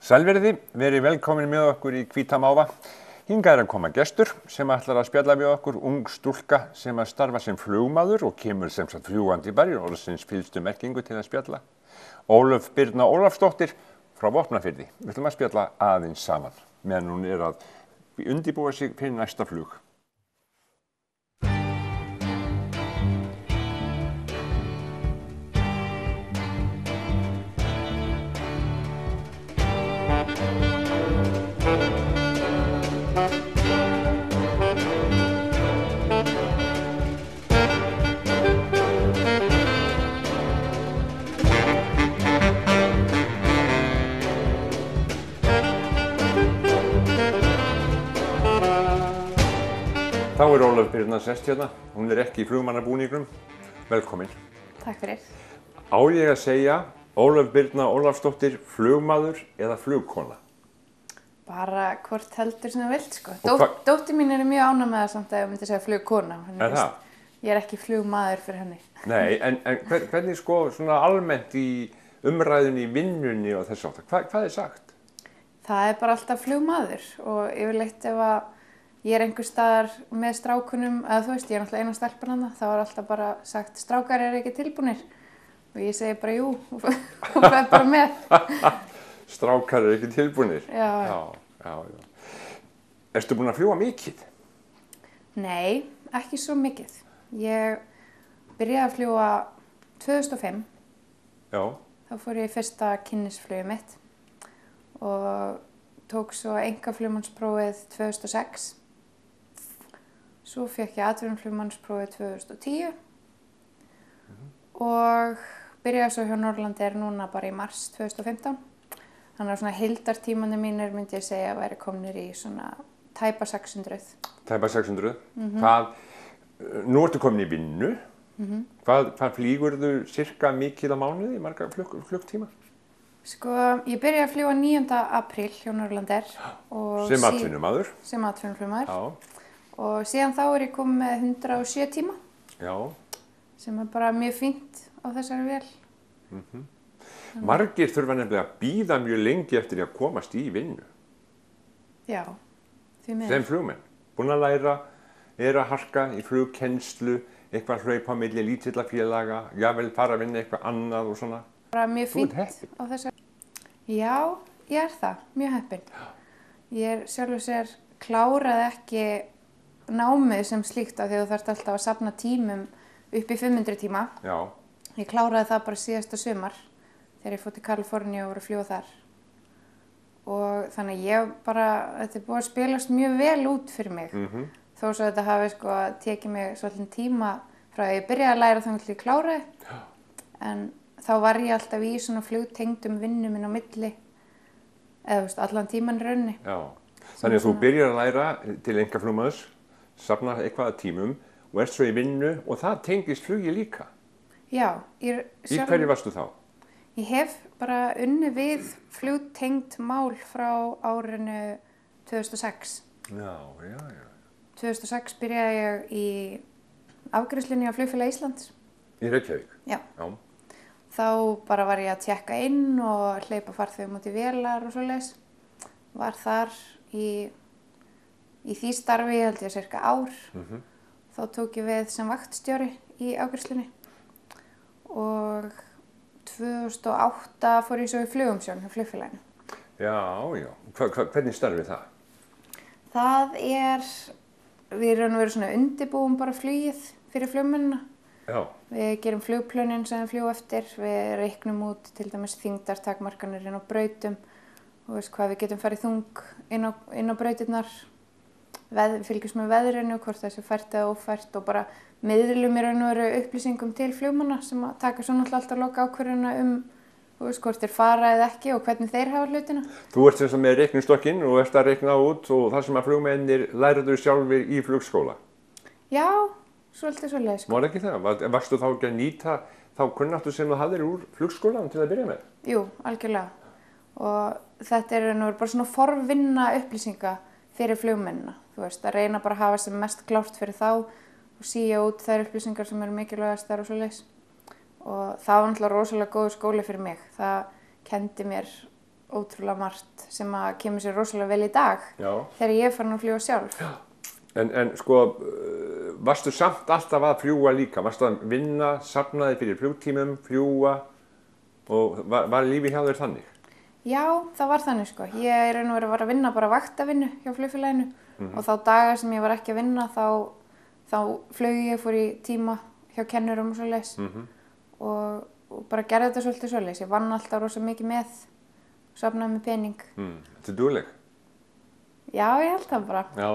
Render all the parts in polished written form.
Sælverði, verið velkomin með okkur í Hvíta máva. Hingað að koma gestur sem ætlar að spjalla við okkur, ung stúlka sem að starfa sem flugmaður og kemur sem sagt fljúgandi í orðsins fyllstu merkingu til að spjalla. Ólöf Birna Ólafsdóttir frá Vopnafirði. Við ætlum að spjalla aðeins saman meðan hún að undirbúa sig fyrir næsta flug. Þá Ólöf Birna sest hérna, hún ekki í flugmannabúningum. Velkomin. Takk fyrir. Á ég að segja Ólöf Birna Ólafsdóttir flugmaður eða flugkona? Bara hvort heldur sem þú vilt, sko. Dóttir mín mjög ánægð með það samt að ég myndi segja flugkona. Það? Ég ekki flugmaður fyrir henni. Nei, en hvernig sko svona almennt í umræðunni, í vinnunni og þess aftur, hvað sagt? Það bara alltaf flugmaður og yfirleitt ef að ég einhver staðar með strákunum, eða þú veist, ég náttúrulega eina stelpan þarna, þá alltaf bara sagt, strákar ekki tilbúnir. Og ég segi bara jú, og fer bara með. Strákar ekki tilbúnir? Já. Ertu búin að fljúga mikið? Nei, ekki svo mikið. Ég byrjaði að fljúga 2005. Já. Þá fór ég í fyrsta kynnisflugið mitt og tók svo einkaflugmannsprófið 2006. Svo fékk ég atvinnuflugmannsprófið 2010 og byrjaði svo hjá Norlandair núna bara í mars 2015. Þannig að svona heildartímandi mínir myndi ég segja að væri komnir í svona tæpa 600. Tæpa 600? Nú ertu komin í vinnu. Hvað flýgurðu cirka mikið á mánuði, marga flugtíma? Sko, ég byrjaði að fljúga 9. apríl hjá Norlandair. Sem atvinnumaður? Sem atvinnuflugmaður. Já. Og síðan þá ég komin með 107 tíma. Já. Sem bara mjög fínt á þessari vél. Margir þurfa nefnilega að bíða mjög lengi eftir að komast í vinnu. Já, því miður. Sem flugmenn. Búin að læra, að harka í flugkennslu, eitthvað hlaupa milli lítilla félaga, jafnvel fara að vinna eitthvað annað og svona. Bara mjög fínt á þessari. Já, ég það, mjög heppin. Ég sjálfur sér kláraði ekki námið sem slíkt af því að þú þarft alltaf að safna tímum upp í 500 tíma. Já. Ég kláraði það bara síðasta sumar þegar ég fór til Kaliforníu og voru að fljúga þar. Og þannig ég bara, þetta búið að spilast mjög vel út fyrir mig. Þó svo þetta hafi sko tekið mig svolítið tíma frá að ég byrjaði að læra þannig til ég kláraði. En þá var ég alltaf í svona flugtengdum vinnum inn á milli, eða allan tíman í rauninni. Já, þannig að þú byrjar að læra til einkaflugmaðurs, safna eitthvað að tímum og ert svo í vinnu og það tengist flugi líka. Já. Í hverju varstu þá? Ég hef bara unnið við flugtengd mál frá árinu 2006. Já. 2006 byrjaði ég í afgreiðslunni á Flugfélagi Íslands. Í Reykjavík? Já. Þá bara var ég að tékka inn og hleypa farþegum út í vélar og svoleiðis. Var þar í því starfi held ég cirka ár. Þá tók ég við sem vaktstjóri í afgreiðslunni og 2008 fór ég svo í flugumsjón hjá Flugfélaginu. Já. Hvernig starfið það? Það við erum verið svona undirbúum bara flugið fyrir flugmennina. Já. Við gerum flugplönin sem við fljúum eftir, við reiknum út til dæmis þyngdartakmarkanir inn á brautum og hvað við getum farið þung inn á brautirnar. Við fylgjumst með veðrinu, hvort það sé fært eða ófært og bara miðlum í raun og veru upplýsingum til flugmanna sem að taka svo náttúrulega alltaf loka ákvörðuna hvort þeir fara eða ekki og hvernig þeir hafa hlutina. Þú ert sem sagt með reikningsstokkinn og ert að reikna út og það sem að flugmennir læriðu sjálfir í flugskóla? Já, svolítið svoleiðis. Var ekki það? Varstu þá ekki að nýta þá kunnáttu sem þú hafðir úr flugskólanum til að byrja með? Jú, algjörlega. Og þetta nú bara svona forvinna upplýsinga fyrir flugmennina. Þú veist, að reyna bara að hafa sem mest klárt fyrir þá og síja út þær upplýsingar sem eru mikilvægastar og svoleiðis. Og það var náttúrulega rosalega góður skóli fyrir mig. Það kenndi mér ótrúlega margt sem að kemur sér rosalega vel í dag þegar ég er farin að fljúga sjálf. En sko, varstu samt alltaf að fljúga líka? Varstu að vinna, safnaði fyrir flugtímum, fljúga og var lífið hjá þér þannig? Já, það var þannig sko. Ég er var að vinna bara vaktavinnu hjá flugfélaginu og þá dagar sem ég var ekki að vinna þá flög ég, fór í tíma hjá kennurum og svoleiðis og bara gerði þetta svolítið svoleiðis. Ég vann alltaf rosa mikið með, safnaði með pening. Þetta er dugleg? Já, ég held það bara. Já.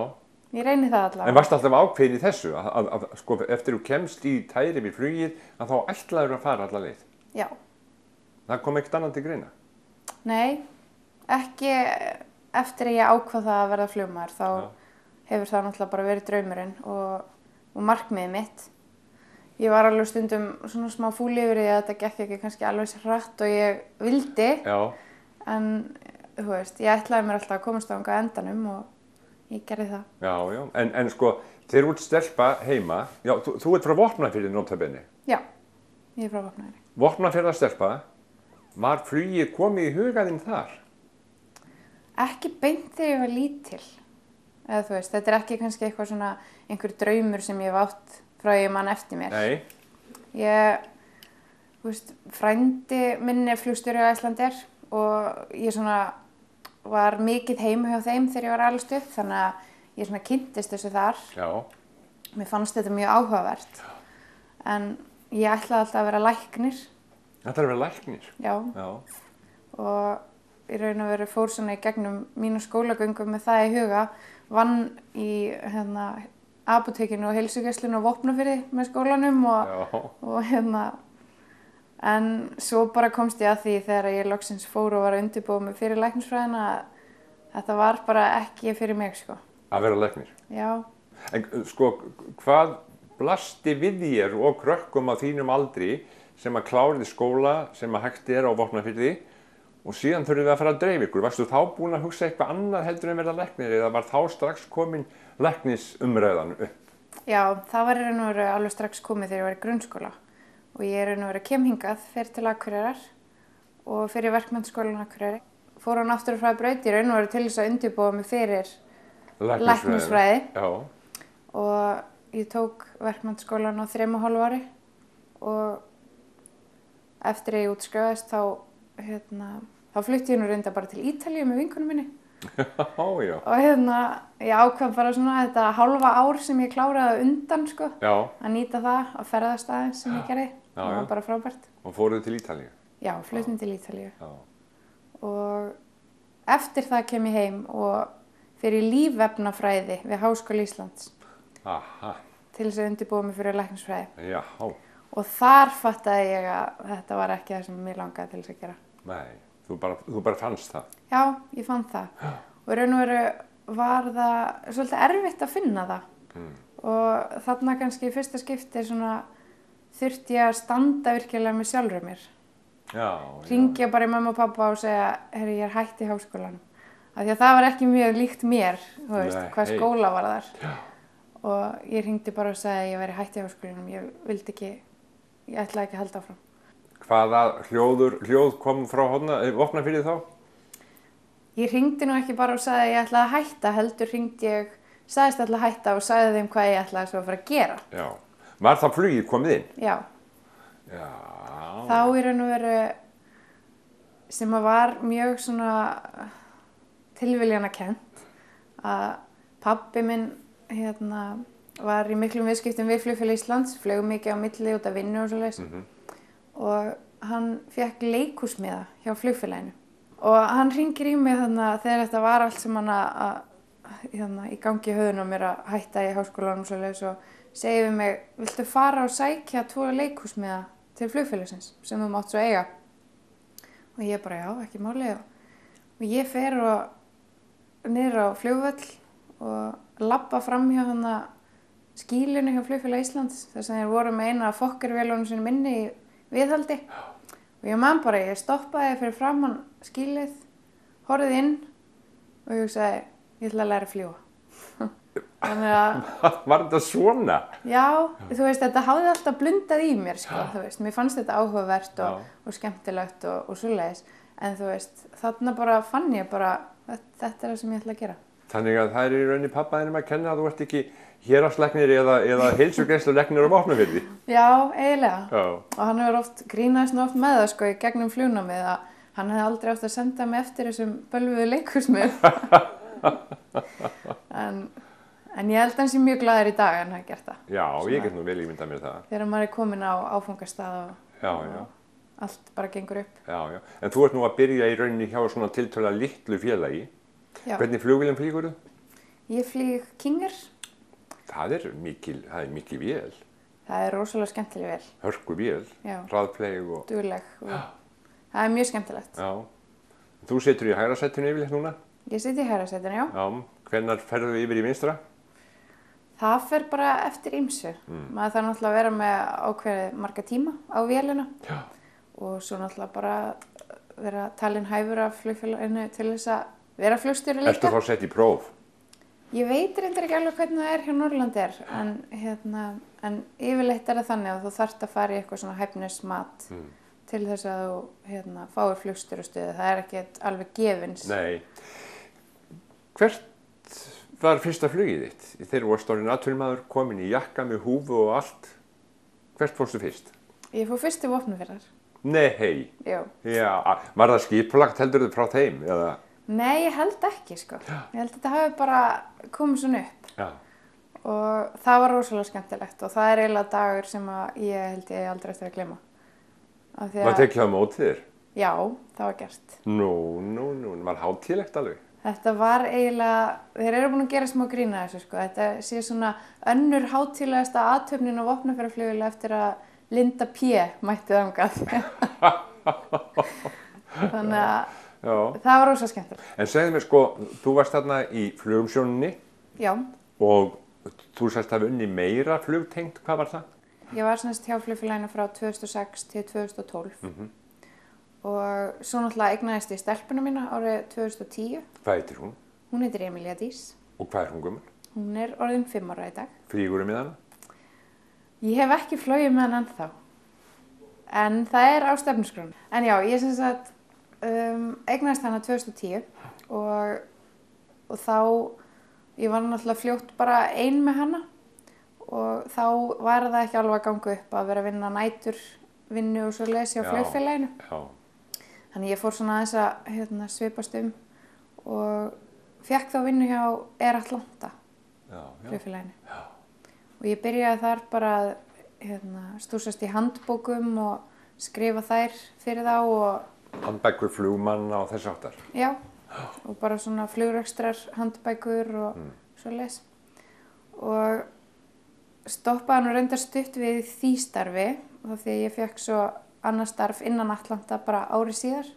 Ég reyni það allavega. En varstu alltaf ákveðin í þessu að sko, eftir þú kemst í tæri við flugið að þá ætlaður að fara alla leið? Já. Það kom ekkert annað til greina? Nei, ekki eftir að ég ákvað það að verða flugmaður. Þá hefur það náttúrulega bara verið draumurinn og markmiðið mitt. Ég var alveg stundum svona smá fúl yfir því að þetta gekk ekki kannski alveg sér hratt og ég vildi. Já. En þú veist, ég ætlaði mér alltaf að komast á þangað endanum og ég gerði það. Já. En sko, þegar þú ert stelpa heima, já, þú ert frá Vopnafirði nota bene? Já, ég er frá Vopnafirði. Vopnafjarðar stelpa, var flugið komið í hugaðinn þar? Ekki beint þegar ég var lítil. Eða þú veist, þetta er ekki kannski eitthvað svona, einhver draumur sem ég hef átt frá ég mann eftir mér. Nei. Þú veist, frændi minn er flugstjóri á Icelandair og ég svona var mikið heima hjá þeim þegar ég var alast upp, þannig að ég svona kynntist þessu þar. Já. Mér fannst þetta mjög áhugavert. En ég ætlaði alltaf að vera læknir. Þetta er að vera læknir? Já. Og í raun og veru fór svona í gegnum mína skólagöngu með það í huga, vann í apótekinu og heilsugæslunni og Vopnafirði með skólanum og en svo bara komst ég að því þegar ég loksins fór og var að undirbúa mig fyrir læknisfræðina að þetta var bara ekki fyrir mig sko. Að vera læknir? Já. En sko, hvað blasti við þér og krökkum á þínum aldri sem að kláriði skóla sem að hægt er á Vopnafirði og síðan þurfið að fara að dreifa ykkur? Varstu þá búin að hugsa eitthvað annað heldur en verða læknir eða var þá strax komin læknisumræðan upp? Já, það var í raun og veru alveg strax komið þegar ég var í grunnskóla. Og ég er raun og veru kem hingað, fer til Akureyrar og fer í verkmenntaskólann Akureyri. Fór á náttúrufræðibraut í raun og veru til þess að undirbúa mig fyrir læknisfræði. Já. Og ég tók verkmenntaskólann á 3,5 ári og eftir að ég útskrifaðist þá flutti ég nú reynda bara til Ítalíu með vinkonum minni. Og ég ákvað bara svona þetta hálfa ár sem ég kláraði undan sko, að nýta það að ferðast aðeins sem ég gerði. Það var bara frábært. Og fóruð til Ítalíu? Já, fluttum til Ítalíu. Og eftir það kem ég heim og fer í lífefnafræði við Háskóla Íslands. Til þess að undirbúa mig fyrir læknisfræði. Já. Og þar fattaði ég að þetta var ekki það sem mig langaði til þess að gera. Nei. Þú bara fannst það? Já, ég fann það. Og í raun og veru var það svolítið erfitt að finna það. Og þarna kannski í fyrsta skipti þurfti ég að standa virkilega með sjálfur mér. Hringja bara í mamma og pappa og segja, herri, ég er hætt í háskólanum. Af því að það var ekki mjög líkt mér, þú veist, hvað skóla var þar. Og ég hringdi bara og sagði að ég væri hætt í háskólanum. Ég ætlaði ekki að halda áfram. Hvaða hljóð kom frá Vopnafirði þá? Ég hringdi nú ekki bara og sagði að ég ætlaði að hætta, heldur hringdi ég, sagðist að ætlaði að hætta og sagði þeim hvað ég ætlaði svo að fara að gera. Já. Var það flugið komið inn? Já. Já. Þá í raun og veru sem að var mjög svona tilviljanakennt að pabbi minn var í miklum viðskiptum við Flugfélag Íslands, flög mikið á milli út af vinnu og svoleiðis. Og hann fékk leikhúsmiða hjá flugfélaginu og hann hringir í mig þegar þetta var allt sem hann í gangi í höfðun á mér að hætta í háskólanum og svoleiðis og segir við mig, viltu fara og sækja 2 leikhúsmiða til flugfélagsins sem þú mátt svo eiga? Og ég bara, já, ekki máli. Og ég fer niður á flugvöll og labba fram hjá skýlinu hjá Flugfélag Íslands þar sem þeir voru með eina af Fokker-vélunum sinni minni í viðhaldi og ég man bara, ég stoppaði fyrir framan skýlið, horfði inn og ég hugsaði, ég ætla að læra að fljúga. Þannig að... Var þetta svona? Já, þú veist, þetta hafði alltaf blundað í mér, sko, þú veist, mér fannst þetta áhugavert og skemmtilegt og svoleiðis. En þú veist, þarna bara fann ég bara, þetta það sem ég ætla að gera. Þannig að það í rauninni pabbaðinum að kenna að þú ert ekki héraðslæknir eða heilsugæslulæknir á Vopnafirði. Já, eiginlega. Já. Og hann hefur grínaðist oft með það sko í gegnum flugnámið að hann hefði aldrei átt að senda mig eftir þessum bölvuðu leikhúsmiðum. en ég held að hann sé mjög glaður í dag en hann hafi gert það. Já, ég get nú vel ímyndað mér það. Þegar maður komin á áfangastað og allt bara gengur upp. Já. En þú ert nú að byrja í rauninni hjá svona tiltölulega litlu félagi. Já. Hvernig flugvélum flýgur þú? Ég flýg King Air. Það er mikil vél. Það er rosalega skemmtileg vél. Hörku vél, hraðfleyg og... Dugleg. Það er mjög skemmtilegt. Já. Þú situr í hægra sætinu yfirleitt núna? Ég sit í hægra sætinu, já. Já. Hvenær ferðu yfir í vinstra? Það fer bara eftir ýmsu. Maður þarf náttúrulega að vera með ákveðið marga tíma á vélina. Já. Og svo náttúrulega bara vera talin hæfur af flugfélaginu til þess að vera flugstjóri líka. Ertu þá sett í próf? Ég veit reyndar ekki alveg hvernig það hjá Norrlandi en yfirleitt það þannig að þú þarft að fara í eitthvað svona hæfnismat til þess að þú fáir flugstjórastöðu. Það er ekki alveg gefins. Nei. Hvert var fyrsta flugið þitt? Þegar þú varst orðinn atvinnumaður, komin í jakka með húfu og allt. Hvert fórstu fyrst? Ég fór fyrst til Vopnafjarðar. Nei. Jú. Já. Var það skipulagt heldur frá þeim eða? Nei, ég held ekki sko. Ég held að þetta hafi bara komið svona upp. Já. Og það var rosalega skemmtilegt og það er eiginlega dagur sem ég held ég aldrei eftir að gleyma. Var tekið á móti þér? Já, það var gert. Nú, var hátíðlegt alveg? Þetta var eiginlega, þeir eru búin að gera smá grín að þessu sko. Þetta sé svona önnur hátíðlegasta athöfnin á Vopnafjarðarflugvél eftir að Linda P. mætti þangað. Þannig að það var rosa skemmtilegt. En segðu mér sko, þú varst þarna í flugumsjóninni. Já. Og þú sagðist hafa unnið meira flugtengt, hvað var það? Ég var semst hjá flugfélaginu frá 2006 til 2012. Og svo náttúrulega eignaðist ég stelpuna mína árið 2010. Hvað heitir hún? Hún heitir Emilía Dís. Og hvað er hún gömul? Hún er orðin 5 ára í dag. Flýgurðu með hana? Ég hef ekki flogið með hana ennþá. En það er á stefnuskránni. En já, ég sem sagt eignaðist hana 2010 og þá, ég var náttúrulega fljótt bara ein með hana og þá var það ekki alveg að ganga upp að vera að vinna næturvinnu og svo lesi á flugfélaginu. Þannig ég fór svona aðeins að svipast og fékk þá vinnu hjá Air Atlanta flugfélaginu. Og ég byrjaði þar bara að stúsast í handbókum og skrifa þær fyrir þá og handbækur flugmanna og þess áttar? Já, og bara svona flugrekstrar handbækur og svoleiðis. Og stoppaði nú reyndar stutt við því starfi þá því að ég fékk svo annað starf innan Atlanta bara ári síðar,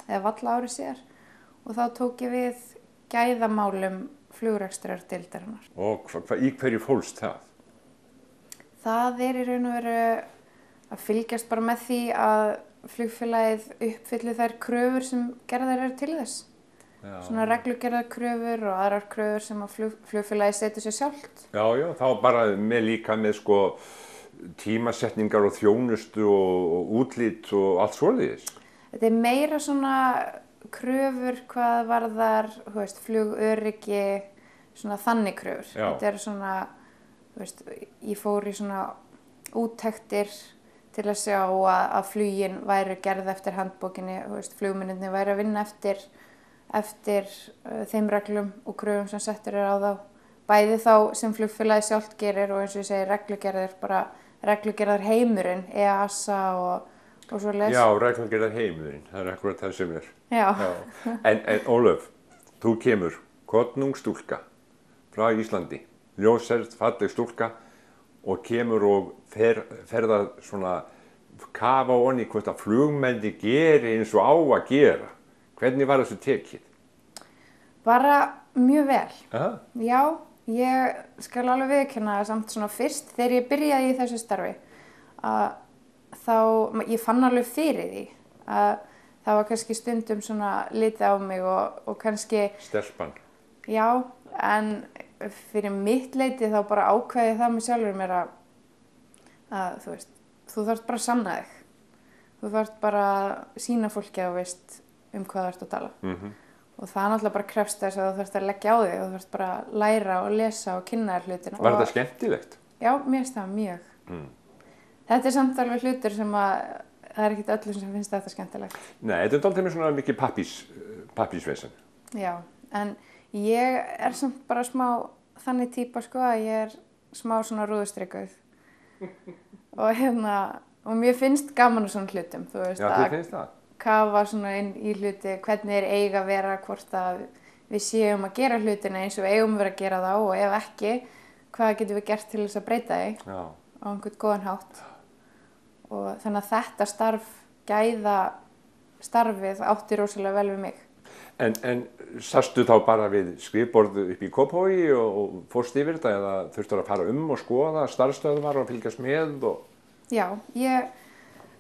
eða valla ári síðar. Og þá tók ég við gæðamálum flugrekstrardeildarinnar. Og í hverju fólst það? Það er í raun og veru að fylgjast bara með því að flugfélagið uppfylli þær kröfur sem gerðar eru til þess. Svona reglugerðar kröfur og aðrar kröfur sem að flugfélagið setur sér sjálft. Já, þá bara líka með sko tímasetningar og þjónustu og útlit og allt svoleiðis. Þetta er meira svona kröfur hvað varðar, flugöryggi, svona þannig kröfur. Já. Þetta er svona, ég fór í svona úttektir til að sjá að flugin væri gerð eftir handbókinni, flugmennirnir væri að vinna eftir þeim reglum og kröfum sem settur á þá. Bæði þá sem flugfélagið sjálft gerir og eins og ég segi reglugerðir, bara reglugerðar heimurinn, EASA og svoleiðis. Já, reglugerðar heimurinn, það er akkurat það sem er. Já. En Ólöf, þú kemur, kornung stúlka frá Íslandi, ljóshærð, falleg stúlka og kemur og ferða svona kafa onni hvort að flugmenni geri eins og á að gera. Hvernig var þessu tekið? Bara mjög vel. Aha. Já, ég skal alveg viðurkenna það samt svona fyrst þegar ég byrjaði í þessu starfi að þá, ég fann alveg fyrir því að það var kannski stundum svona litið á mig og kannski... Stelpan. Já, en fyrir mitt leyti þá bara ákveði það með sjálfur mér að þú þarft bara að sanna þig. Þú þarft bara að sýna fólki að þú veist hvað þú ert að tala. Og það náttúrulega bara krefst þess að þú þarft að leggja á þig og þú þarft bara að læra og lesa og kynna þér hlutina. Var þetta skemmtilegt? Já, mér finnst það mjög. Þetta er samt alveg hlutur sem að það er ekkert öllum sem finnst þetta skemmtilegt. Nei, þetta er dálítið með svona mikið pappísvesen. Já, en ég er samt bara smá þannig típa sko að ég er smá svona rúðustrikuð. Og mér finnst gaman á svona hlutum, þú veist. Já, þér finnst það? Kafa svona inn í hluti, hvernig er eiga að vera, hvort að við séum að gera hlutina eins og við eigum að vera að gera þá og ef ekki, hvað getum við gert til þess að breyta því á einhvern góðan hátt. Og þannig að þetta gæða starfið átti rosalega vel við mig. En sastu þá bara við skrifborð upp í Kópavogi og fórst yfir þetta eða þurftur að fara og skoða starfsstöðvar og fylgjast með og... Já,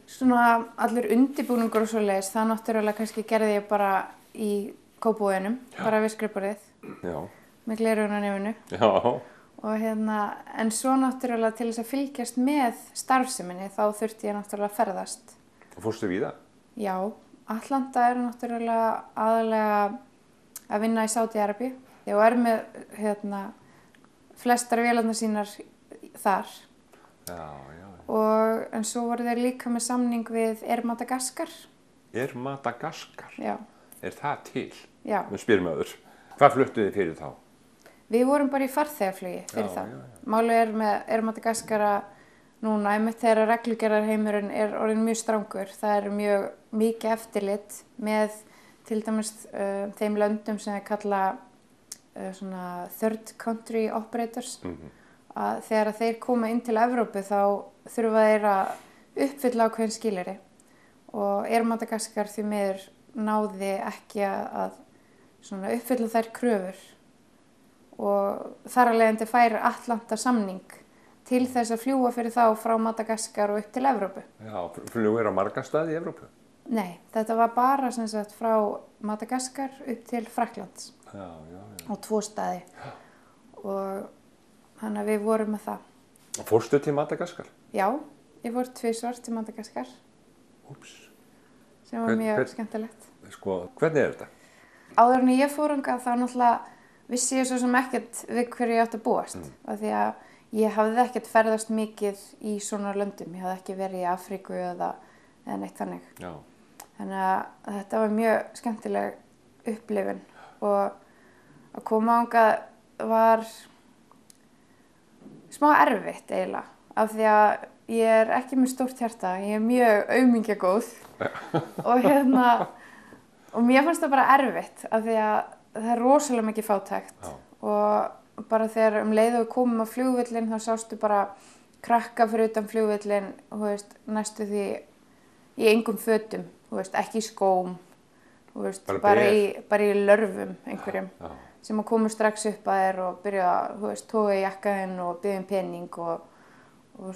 svona allur undirbúningur og svoleiðis, það náttúrulega kannski gerði ég bara í Kópavoginum, bara við skrifborðið. Já. Með gleraugun á nefinu. Já. Og en svo náttúrulega til þess að fylgjast með starfseminni þá þurfti ég náttúrulega að ferðast. Og fórstu víða? Já, Atlanta er náttúrulega aðalega að vinna í Sádi-Arabíu. Ég er með flestar vélarnar sínar þar. Já. En svo voru þeir líka með samning við Air Madagascar. Air Madagascar? Já. Er það til? Já. Með spyrmaður. Hvað fluttuð þið fyrir þá? Við vorum bara í farþegaflugi fyrir það. Málið er með Air Madagascar núna, einmitt þegar reglugerðarheimurinn er orðinn mjög strangur. Það er mjög mikið eftirlit með til dæmis þeim löndum sem þeir kalla svona third country operators. Að þegar þeir koma inn til Evrópu þá þurfa þeir að uppfylla ákveðin skilyrði og Air Madagascar því miður náði ekki að svona uppfylla þær kröfur og þar af leiðandi fær Atlanta samning til þess að fljúga fyrir þá frá Madagascar og upp til Evrópu. Já, fljúga á marga staði í Evrópu? Nei, þetta var bara sem sagt frá Madagascar upp til Frakklands. Já. Á 2 staði. Og þannig að við vorum með það. Fórstu til Madagaskar? Já, ég fór 2 til Madagaskar. Úps. Sem var mjög skemmtilegt. Sko, hvernig er þetta? Áður en ég fór þangað þá náttúrulega vissi ég svo sem ekkert við hverju ég átti að búast. Af því að ég hafði ekkert ferðast mikið í svona löndum. Ég hafði ekki verið í Afríku eða neitt þannig. Já. Þannig að þetta var mjög skemmtileg upplifun og að koma þangað var smá erfitt eiginlega, af því að ég er ekki með stórt hjarta, ég er mjög aumingjagóð og mér fannst það bara erfitt af því að það er rosalega mikið fátækt og bara þegar leið og við komum á flugvöllinn þá sástu bara krakka fyrir utan flugvöllinn, næstu því í engum fötum, ekki í skóm, bara í lörfum einhverjum. Sem að komu strax upp að þér og byrja að toga í jakkaðinn og biðja pening og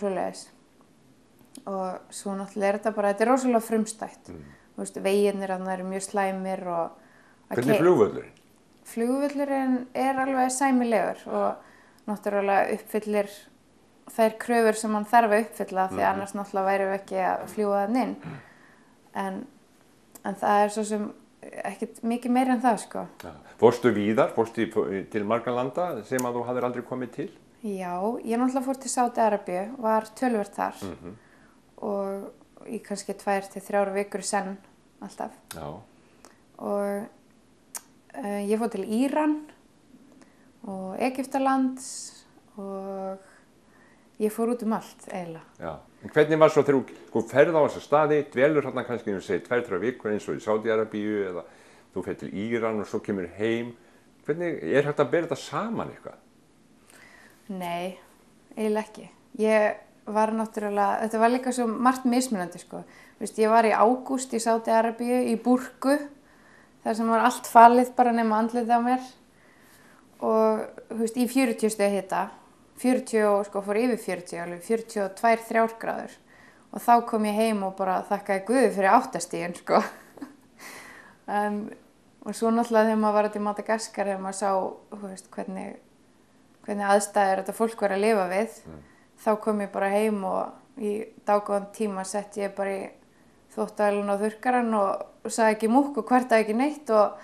svoleiðis. Og svo náttúrulega er þetta bara, þetta er rosalega frumstætt. Veginir eru mjög slæmir og... Hvernig er flugvöllurinn? Flugvöllurinn er alveg sæmilegur og náttúrulega uppfyllir þær kröfur sem hann þarf að uppfylla því annars náttúrulega værum við ekki að fljúga þann inn. En það er svo sem ekkert mikið meira en það sko. Ja. Fórstu víðar? Fórstu til marga landa sem að þú hafðir aldrei komið til? Já, ég náttúrulega fór til Sádi-Arabíu, var töluvert þar og í kannski 2 til 3 vikur í senn alltaf. Já. Og ég fór til Íran og Egyptalands og ég fór út allt eiginlega. Já. En hvernig var svo þegar þú ferð á þessa staði, dvelur hérna kannski 2-3 vikur eins og í Sádi-Arabíu eða þú fer til Íran og svo kemur heim. Hvernig er hægt að bera þetta saman eitthvað? Nei, eiginlega ekki. Ég var náttúrulega, þetta var líka svo margt mismunandi sko. Ég var í ágúst í Sádi-Arabíu í Búrku, þar sem var allt falið bara nema andlitið á mér og í 40 stiga hita. 40 og fór yfir 40, alveg 42-3 gráður og þá kom ég heim og bara þakkaði Guði fyrir 8 stigin sko. Og svo náttúrulega þegar maður var í Madagaskar þegar maður sá hvernig aðstæður þetta fólk var að lifa við þá kom ég bara heim og í dágóðan tíma sett ég bara í þvottavélina og þurrkarann og sagði ekki múkk og kvartaði ekki neitt og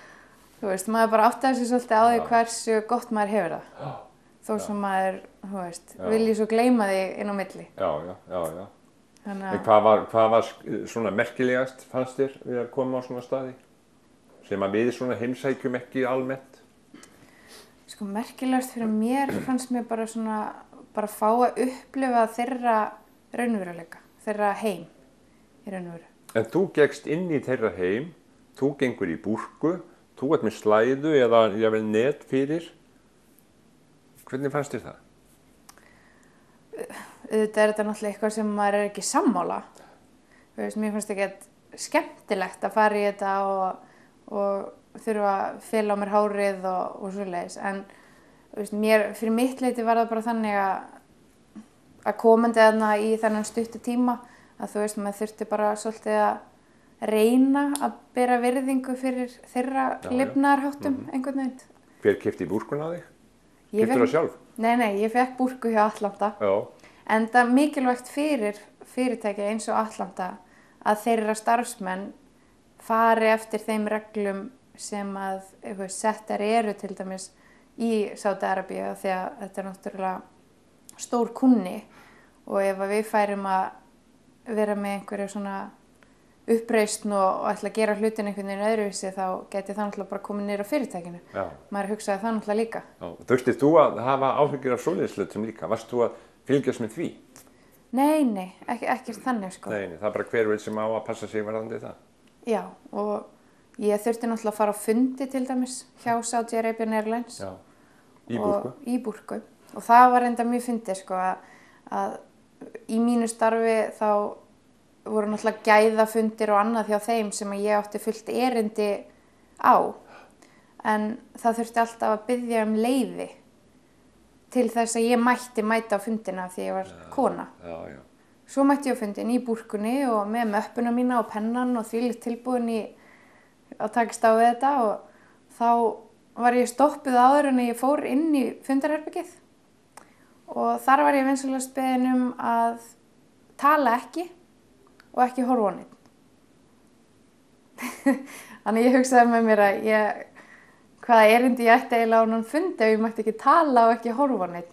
þú veist, maður bara áttaði sig svolítið á því hversu gott maður hefur það. Þó sem maður, þú veist, vilji svo gleyma því inn á milli. Já. Þannig En hvað var svona merkilegast fannst þér við að koma á svona staði? Sem að við svona heimsækjum ekki almennt? Sko merkilegast fyrir mér fannst mér bara svona, bara fá að upplifa þeirra raunveruleika, þeirra heim í raunveru. En þú gekkst inn í þeirra heim, þú gengur í búrku, þú ert með slæðu eða jafnvel net fyrir. Hvernig fannst þér það? Auðvitað er þetta náttúrulega eitthvað sem maður er ekki sammála. Þú veist, mér fannst ekki skemmtilegt að fara í þetta og þurfa að fela á mér hárið og svoleiðis. En þú veist, fyrir mitt leyti var það bara þannig að komandi þarna í þennan stuttu tíma að þú veist, maður þurfti bara svolítið að reyna að bera virðingu fyrir þeirra lifnaðarháttum einhvern veginn. Hver keypti búrkuna á þig? Keyptir það sjálf? Nei, ég fekk búrku hjá Atlanta. Já. En það er mikilvægt fyrir fyrirtæki eins og Atlanta að þeirra starfsmenn fari eftir þeim reglum sem að settar eru til dæmis í Sádi-Arabíu því að þetta er náttúrulega stór kunni og ef við færum að vera með einhverju svona uppreisn og ætla að gera hlutin einhvern veginn öðruvísi þá geti það náttúrulega bara komið niður á fyrirtækinu. Já. Maður hugsaði það náttúrulega líka. Já. Þurftið þú að hafa áhyggjur af svoleiðislutum líka? Varst þú að fylgjast með því? Nei, ekkert þannig sko. Nei, það er bara hver vil sem á að passa sig varðandi það. Já, og ég þurfti náttúrulega að fara á fundi til dæmis hjá Saudi Arabian Airlines. Já, í búrku. Í búrku. Og það var enda mjög fyndið sko að í mínu starfi þá voru náttúrulega gæðafundir og annað hjá þeim sem að ég átti fullt erindi á. En það þurfti alltaf að biðja leyfi til þess að ég mætti mæta á fundina því ég var kona. Já. Svo mætti ég á fundin í búrkunni og með möppuna mína og pennan og þvílíkt tilbúin í að takast á við þetta og þá var ég stoppuð áður en ég fór inn í fundarherbergið og þar var ég vinsamlegast beðin að tala ekki og ekki horfa á neinn. Þannig ég hugsaði með mér að hvaða erindi ég ætti eiginlega á þennan fundi ef ég mætti ekki tala og ekki horfa á neinn.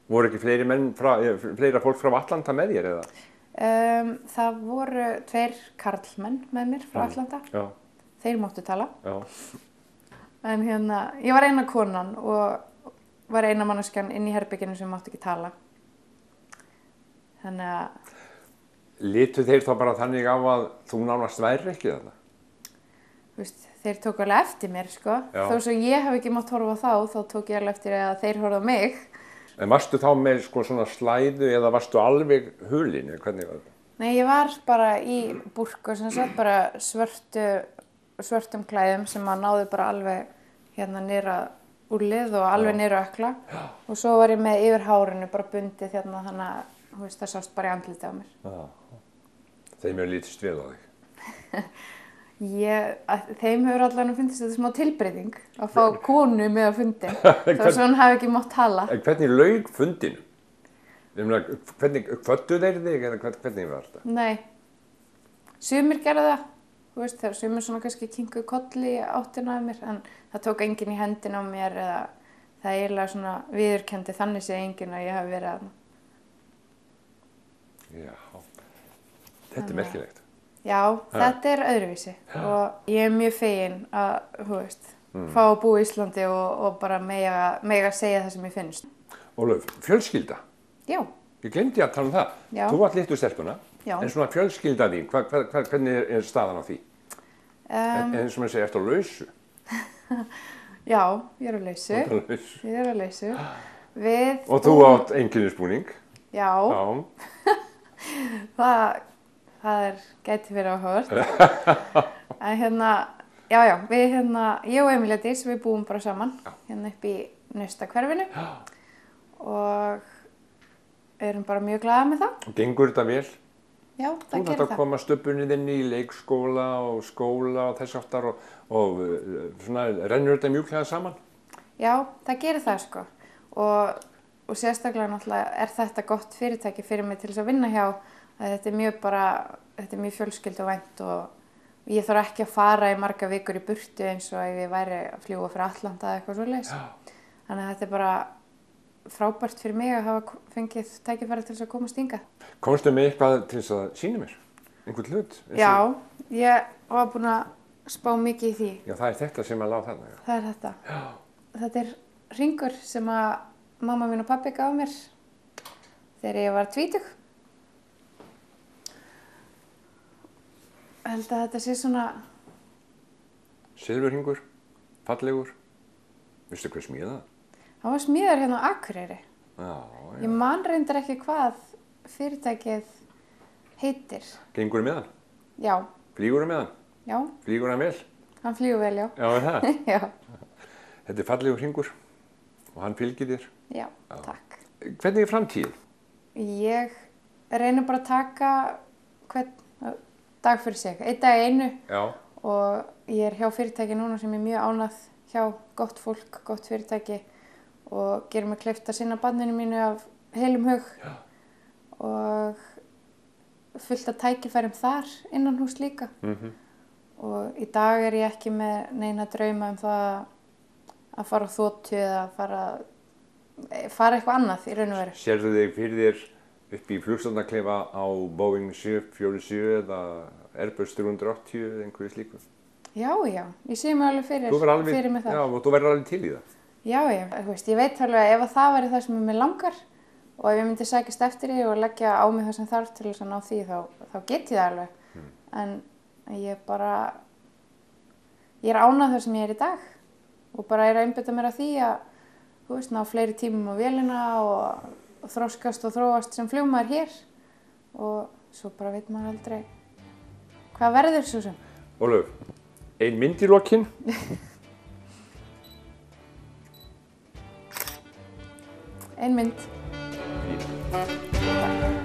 Voru ekki fleira fólk frá Atlanta með þér eða? Það voru 2 karlmenn með mér frá Atlanta. Já. Þeir máttu tala. Já. En ég var eina konan og var eina manneskjan inn í herberginu sem mátti ekki tala. Þannig að Litu þeir þá bara þannig á að þú nánast værir ekki þarna? Þeir tók alveg eftir mér, sko. Já. Þó svo ég hef ekki mátt horfa á þá tók ég alveg eftir að þeir horfa á mig. En varstu þá með svona slæðu eða varstu alveg hulin? Hvernig var þetta? Nei, ég var bara í búrku sem sagt bara svörtum klæðum sem að náðu bara alveg niður að úlið og alveg niður að ökla. Já. Og svo var ég með yfir hárinu bara bundið þannig að það sást bara í andliti á mér. Já. Þeim hefur lítist við á þig? Þeim hefur allavega fundist þetta smá tilbreyting að fá konu með á fundin. Þá svona hafi ekki mátt tala. En hvernig lauk fundinu? Hvernig kvöddu þeir þig eða hvernig var þetta? Nei, sumir gerðu það. Þegar sumir svona kannski kinkuðu kolli í áttina af mér en það tók enginn í hendina á mér eða það eiginlega svona viðurkenndi þannig sé enginn að ég hafi verið þarna. Já, þetta er merkilegt. Já, þetta er öðruvísi og ég er mjög fegin að, fá að búa í Íslandi og bara mega segja það sem ég finnst. Ólöf, fjölskylda? Já. Ég glemdi að tala um það. Já. Þú varst litlu stelpuna, en svona fjölskylda þín, hvernig er staðan á því? En sem að segja, ertu á lausu? Já, ég er á lausu. Ég er á lausu. Og þú átt einkennisbúning? Já. Það gæti verið áhugavert. En við ég og Emilía Dís, við búum bara saman upp í Naustahverfinu og erum bara mjög glaðar með það. Og gengur þetta vel? Já, það gerir það. Þú þarft að koma stöpunni þinn í leikskóla og skóla og þess aftar og svona rennur þetta mjúklega saman? Já, það gerir það sko. Og sérstaklega náttúrulega er þetta gott fyrirtæki fyrir mig til þess að vinna hjá. Þetta er mjög fjölskylduvænt Ég þarf ekki að fara í marga vikur í burtu eins og ef ég væri að fljúga fyrir Atlanta eða eitthvað svoleiðis. Þannig að þetta bara frábært fyrir mig að hafa fengið tækifæri til þess að komast hingað. Komstu með eitthvað til þess að sýna mér? Einhvern hlut? Já, ég var búin að spá mikið í því. Já, það þetta sem að lá þarna. Já. Það þetta. Já. Þetta hringur sem að mamma mín og pabbi gaf mér þegar ég var 20. Ég held að þetta sé svona... Silfurhringur, fallegur. Vistu hvað smíða það? Hann var smíðar hérna á Akureyri. Já. Ég man reyndar ekki hvað fyrirtækið heitir. Gengur með hann? Já. Flýgur með hann? Já. Flýgur hann vel? Hann flýgur vel, já. Já, það? Já. Þetta fallegur hringur og hann fylgir þér? Já, takk. Hvernig framtíðin? Ég reyna bara að taka hvern dag fyrir sig, einn dag í einu. Já. Og ég hjá fyrirtæki núna sem mjög ánægð hjá, gott fólk, gott fyrirtæki og gerir mig kleift að sinna barninu mínu af heilum hug. Já. Og fullt af tækifærum þar innan hús líka. Og í dag ég ekki með neina drauma það að fara á þotu eða fara eitthvað annað í raun og veru. Sérðu þig fyrir þér upp í flugstjórnarklefa á Boeing 747 eða Airbus 380 eða einhverju slíku? Já, ég sé mig alveg fyrir mig það. Já, og þú verður alveg til í það? Já, ég veit alveg ef það væri það sem mig langar og ef ég myndi sækjast eftir því og leggja á mig það sem þarf til þess að ná því þá get ég það alveg. En ég er ánægð þar sem ég er í dag og bara er að einbeita mér að því að ná fleiri tímum á vélina og þroskast og þróast sem flugmaður hér og svo bara veit maður aldrei hvað verður svo sem. Ólöf, ein mynd í lokin? Ein mynd. Fínt.